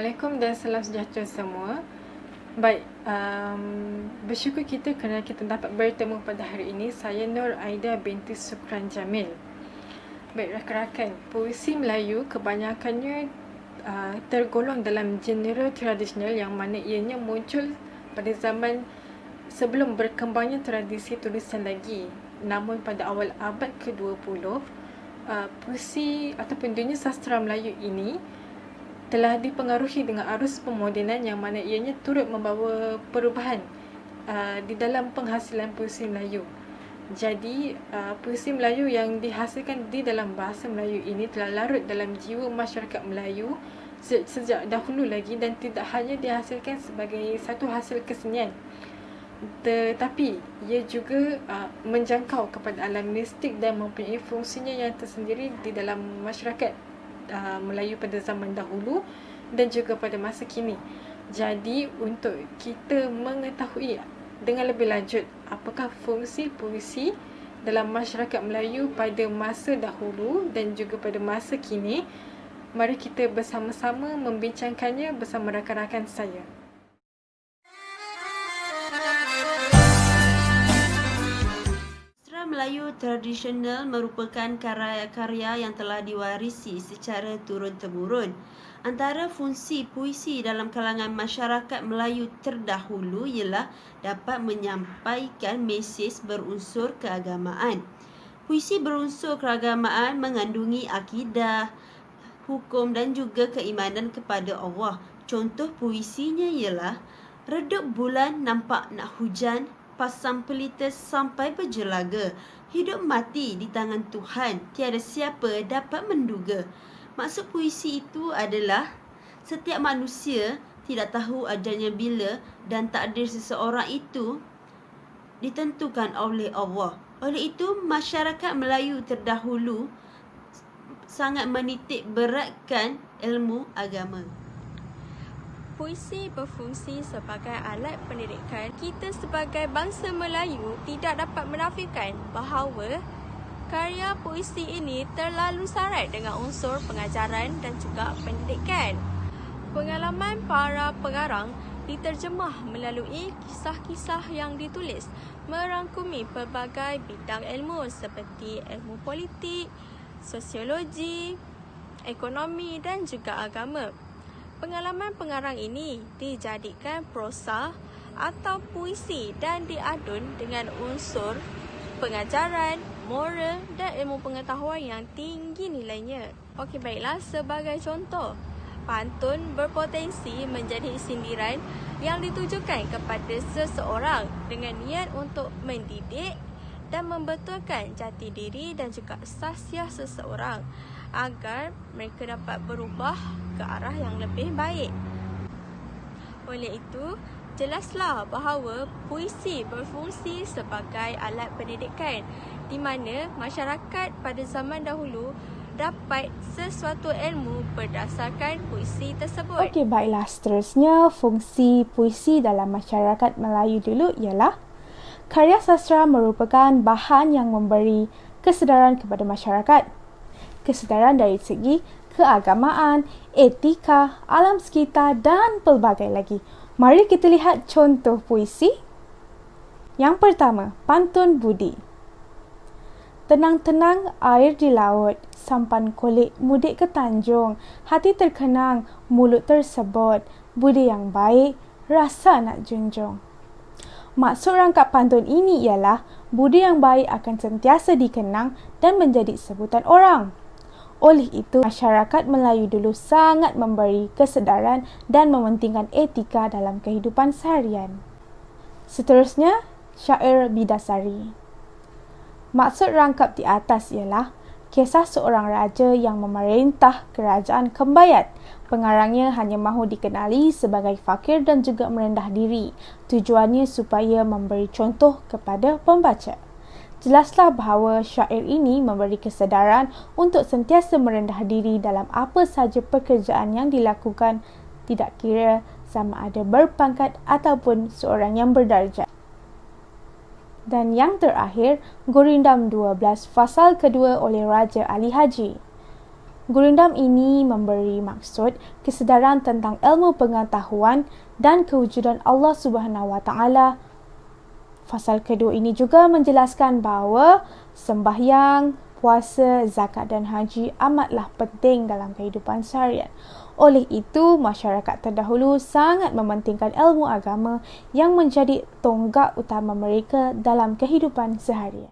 Assalamualaikum dan salam sejahtera semua. Baik, bersyukur kita kerana kita dapat bertemu pada hari ini. Saya Nur Aida binti Sukran Jamil. Baik rakan-rakan, puisi Melayu kebanyakannya tergolong dalam genre tradisional yang mana ianya muncul pada zaman sebelum berkembangnya tradisi tulisan lagi. Namun pada awal abad ke-20, puisi ataupun dunia sastra Melayu ini telah dipengaruhi dengan arus pemodenan yang mana ianya turut membawa perubahan di dalam penghasilan puisi Melayu. Jadi, puisi Melayu yang dihasilkan di dalam bahasa Melayu ini telah larut dalam jiwa masyarakat Melayu sejak dahulu lagi dan tidak hanya dihasilkan sebagai satu hasil kesenian, tetapi ia juga menjangkau kepada alam mistik dan mempunyai fungsinya yang tersendiri di dalam masyarakat Melayu pada zaman dahulu dan juga pada masa kini. Jadi untuk kita mengetahui dengan lebih lanjut apakah fungsi puisi dalam masyarakat Melayu pada masa dahulu dan juga pada masa kini, mari kita bersama-sama membincangkannya bersama rakan-rakan saya. Melayu tradisional merupakan karya-karya yang telah diwarisi secara turun-temurun. Antara fungsi puisi dalam kalangan masyarakat Melayu terdahulu ialah dapat menyampaikan mesej berunsur keagamaan. Puisi berunsur keagamaan mengandungi akidah, hukum dan juga keimanan kepada Allah. Contoh puisinya ialah redup bulan nampak nak hujan, pasang pelita sampai berjelaga. Hidup mati di tangan Tuhan, tiada siapa dapat menduga. Maksud puisi itu adalah setiap manusia tidak tahu ajalnya bila dan takdir seseorang itu ditentukan oleh Allah. Oleh itu, masyarakat Melayu terdahulu sangat menitik beratkan ilmu agama. Puisi berfungsi sebagai alat pendidikan. Kita sebagai bangsa Melayu tidak dapat menafikan bahawa karya puisi ini terlalu syarat dengan unsur pengajaran dan juga pendidikan. Pengalaman para pengarang diterjemah melalui kisah-kisah yang ditulis merangkumi pelbagai bidang ilmu seperti ilmu politik, sosiologi, ekonomi dan juga agama. Pengalaman pengarang ini dijadikan prosa atau puisi dan diadun dengan unsur pengajaran, moral dan ilmu pengetahuan yang tinggi nilainya. Okey, baiklah, sebagai contoh, pantun berpotensi menjadi sindiran yang ditujukan kepada seseorang dengan niat untuk mendidik dan membetulkan jati diri dan juga sahsiah seseorang agar mereka dapat berubah ke arah yang lebih baik. Oleh itu, jelaslah bahawa puisi berfungsi sebagai alat pendidikan di mana masyarakat pada zaman dahulu dapat sesuatu ilmu berdasarkan puisi tersebut. Okey, baiklah, seterusnya fungsi puisi dalam masyarakat Melayu dulu ialah karya sastra merupakan bahan yang memberi kesedaran kepada masyarakat. Kesedaran dari segi keagamaan, etika, alam sekitar dan pelbagai lagi. Mari kita lihat contoh puisi. Yang pertama, pantun budi. Tenang-tenang air di laut, sampan kulit mudik ke Tanjung, hati terkenang, mulut tersebut, budi yang baik, rasa nak junjung. Maksud rangkap pantun ini ialah budi yang baik akan sentiasa dikenang dan menjadi sebutan orang. Oleh itu, masyarakat Melayu dulu sangat memberi kesedaran dan mementingkan etika dalam kehidupan seharian. Seterusnya, syair bidasari. Maksud rangkap di atas ialah kisah seorang raja yang memerintah kerajaan Kembayat. Pengarangnya hanya mahu dikenali sebagai fakir dan juga merendah diri. Tujuannya supaya memberi contoh kepada pembaca. Jelaslah bahawa syair ini memberi kesedaran untuk sentiasa merendah diri dalam apa sahaja pekerjaan yang dilakukan, tidak kira sama ada berpangkat ataupun seorang yang berdarjat. Dan yang terakhir, Gurindam 12 fasal kedua oleh Raja Ali Haji. Gurindam ini memberi maksud kesedaran tentang ilmu pengetahuan dan kewujudan Allah Subhanahu Wa Taala. Fasal kedua ini juga menjelaskan bahawa sembahyang, puasa, zakat dan haji amatlah penting dalam kehidupan seharian. Oleh itu, masyarakat terdahulu sangat mementingkan ilmu agama yang menjadi tonggak utama mereka dalam kehidupan seharian.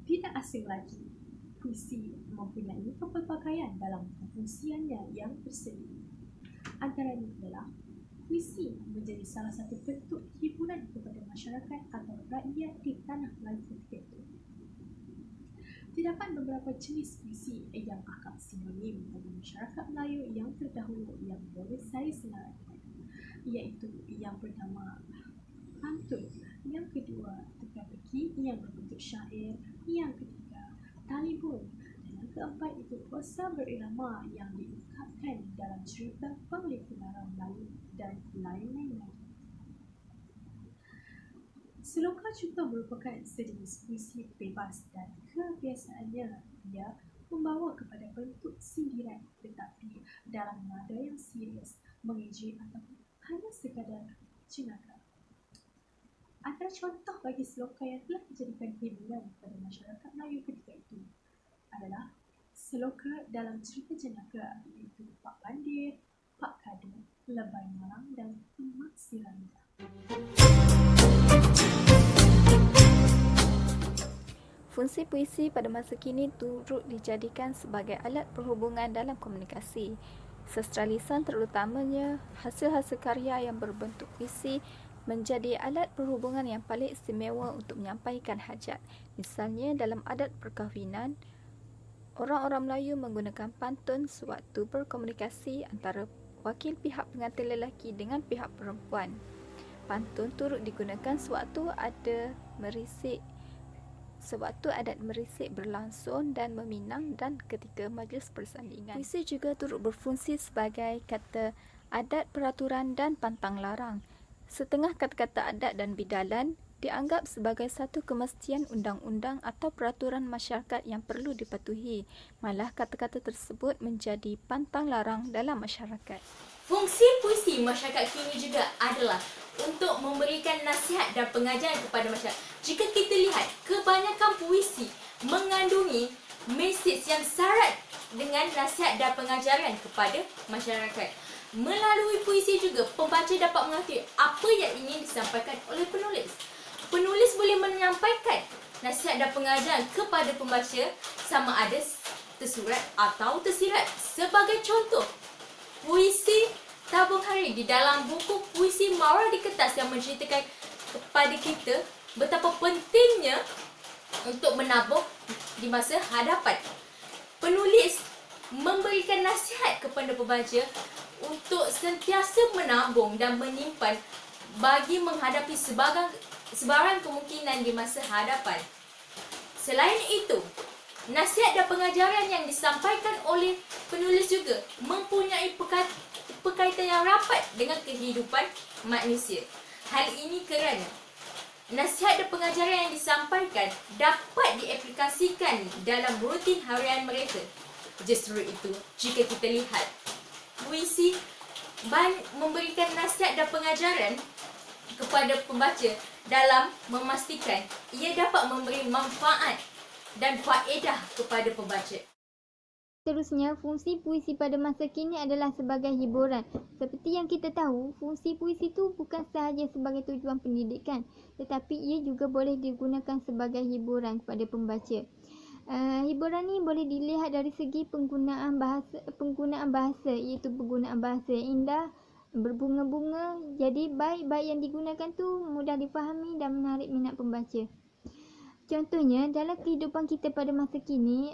Tidak asing lagi, puisi mempunyai pelbagaian dalam pengfungsiannya yang bersendiri. Antaranya adalah puisi menjadi salah satu bentuk hiburan kepada masyarakat atau rakyat di tanah Melayu ketika itu. Terdapat beberapa jenis puisi yang agak sinonim bagi masyarakat Melayu yang terdahulu yang boleh saya senaraikan, iaitu yang pertama pantun, yang kedua teka-teki yang berbentuk syair, yang ketiga talibun, dan yang keempat itu prosa berirama yang diungkapkan dalam cerita penglikuran Melayu dan lain-lain lagi. Seloka juga merupakan sejenis puisi bebas dan kebiasaannya ia membawa kepada bentuk sindiran tetapi dalam nada yang serius, mengejek atau hanya sekadar cenaka. Antara contoh bagi seloka yang telah dijadikan hiburan kepada masyarakat Melayu ketika itu adalah seloka dalam cerita jenaka, iaitu Pak Bandir, Pak Kadu, Lebay Malang dan Emak Siranda. Fungsi puisi pada masa kini turut dijadikan sebagai alat perhubungan dalam komunikasi. Sastra lisan terutamanya hasil-hasil karya yang berbentuk puisi menjadi alat perhubungan yang paling istimewa untuk menyampaikan hajat. Misalnya dalam adat perkahwinan, orang-orang Melayu menggunakan pantun sewaktu berkomunikasi antara wakil pihak pengantin lelaki dengan pihak perempuan. Pantun turut digunakan sewaktu adat merisik berlangsung dan meminang dan ketika majlis persandingan. Puisi juga turut berfungsi sebagai kata adat, peraturan dan pantang larang. Setengah kata-kata adat dan bidalan dianggap sebagai satu kemestian undang-undang atau peraturan masyarakat yang perlu dipatuhi. Malah kata-kata tersebut menjadi pantang larang dalam masyarakat. Fungsi puisi masyarakat kini juga adalah untuk memberikan nasihat dan pengajaran kepada masyarakat. Jika kita lihat, kebanyakan puisi mengandungi mesej yang syarat dengan nasihat dan pengajaran kepada masyarakat. Melalui puisi juga, pembaca dapat mengerti apa yang ingin disampaikan oleh penulis. Penulis boleh menyampaikan nasihat dan pengajaran kepada pembaca sama ada tersurat atau tersirat. Sebagai contoh, puisi Tabung Hari di dalam buku Puisi Mawar di Kertas yang menceritakan kepada kita betapa pentingnya untuk menabung di masa hadapan. Penulis memberikan nasihat kepada pembaca untuk sentiasa menabung dan menyimpan bagi menghadapi sebarang kemungkinan di masa hadapan. Selain itu, nasihat dan pengajaran yang disampaikan oleh penulis juga mempunyai perkaitan yang rapat dengan kehidupan manusia. Hal ini kerana nasihat dan pengajaran yang disampaikan dapat diaplikasikan dalam rutin harian mereka. Justru itu, jika kita lihat, puisi memberikan nasihat dan pengajaran kepada pembaca dalam memastikan ia dapat memberi manfaat dan faedah kepada pembaca. Seterusnya, fungsi puisi pada masa kini adalah sebagai hiburan. Seperti yang kita tahu, fungsi puisi itu bukan sahaja sebagai tujuan pendidikan, tetapi ia juga boleh digunakan sebagai hiburan kepada pembaca. Hiburan ni boleh dilihat dari segi penggunaan bahasa, iaitu penggunaan bahasa yang indah, berbunga-bunga. Jadi baik yang digunakan tu mudah difahami dan menarik minat pembaca. Contohnya, dalam kehidupan kita pada masa kini,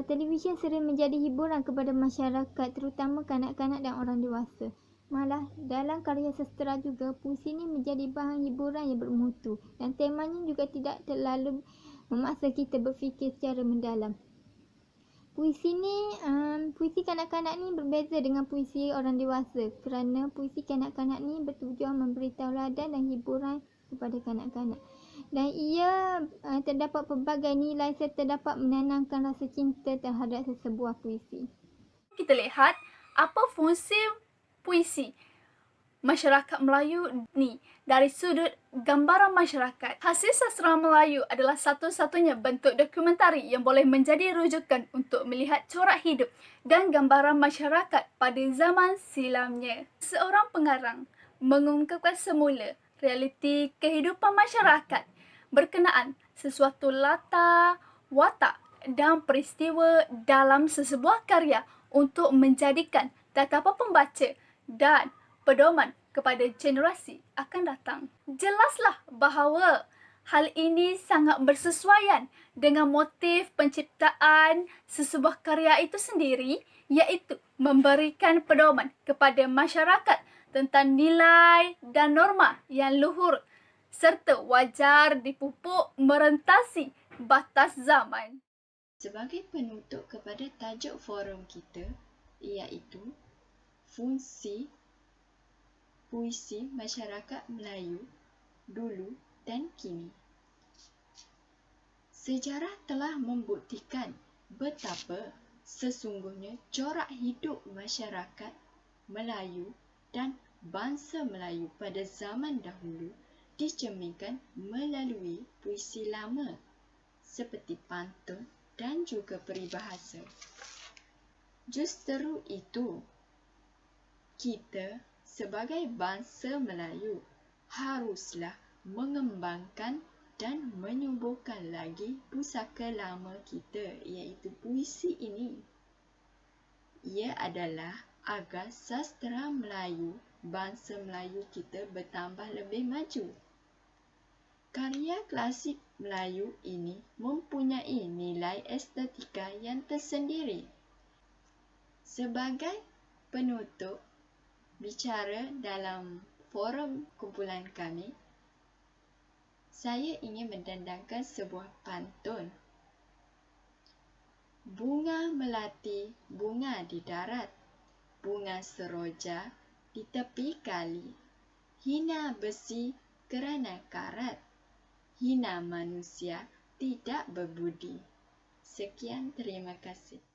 televisyen sering menjadi hiburan kepada masyarakat, terutama kanak-kanak dan orang dewasa. Malah dalam karya sastera juga, puisi ni menjadi bahan hiburan yang bermutu dan temanya juga tidak terlalu memaksa kita berfikir secara mendalam. Puisi kanak-kanak ni berbeza dengan puisi orang dewasa kerana puisi kanak-kanak ni bertujuan memberi tauladan dan hiburan kepada kanak-kanak. dan ia terdapat pelbagai nilai serta dapat menanamkan rasa cinta terhadap sesebuah puisi. Kita lihat apa fungsi puisi masyarakat Melayu ni dari sudut gambaran masyarakat. Hasil sastra Melayu adalah satu-satunya bentuk dokumentari yang boleh menjadi rujukan untuk melihat corak hidup dan gambaran masyarakat pada zaman silamnya. Seorang pengarang mengungkapkan semula realiti kehidupan masyarakat berkenaan sesuatu latar, watak dan peristiwa dalam sesebuah karya untuk menjadikan tatapan pembaca dan pedoman kepada generasi akan datang. Jelaslah bahawa hal ini sangat bersesuaian dengan motif penciptaan sesebuah karya itu sendiri, iaitu memberikan pedoman kepada masyarakat tentang nilai dan norma yang luhur serta wajar dipupuk merentasi batas zaman. Sebagai penutup kepada tajuk forum kita, iaitu fungsi puisi masyarakat Melayu dulu dan kini. Sejarah telah membuktikan betapa sesungguhnya corak hidup masyarakat Melayu dan bangsa Melayu pada zaman dahulu dicerminkan melalui puisi lama seperti pantun dan juga peribahasa. Justeru itu, kita sebagai bangsa Melayu haruslah mengembangkan dan menyuburkan lagi pusaka lama kita, iaitu puisi ini. Ia adalah agar sastra Melayu, bangsa Melayu kita bertambah lebih maju. Karya klasik Melayu ini mempunyai nilai estetika yang tersendiri. Sebagai penutup bicara dalam forum kumpulan kami, saya ingin mendendangkan sebuah pantun. Bunga melati, bunga di darat, bunga seroja di tepi kali, hina besi kerana karat, hina manusia tidak berbudi. Sekian, terima kasih.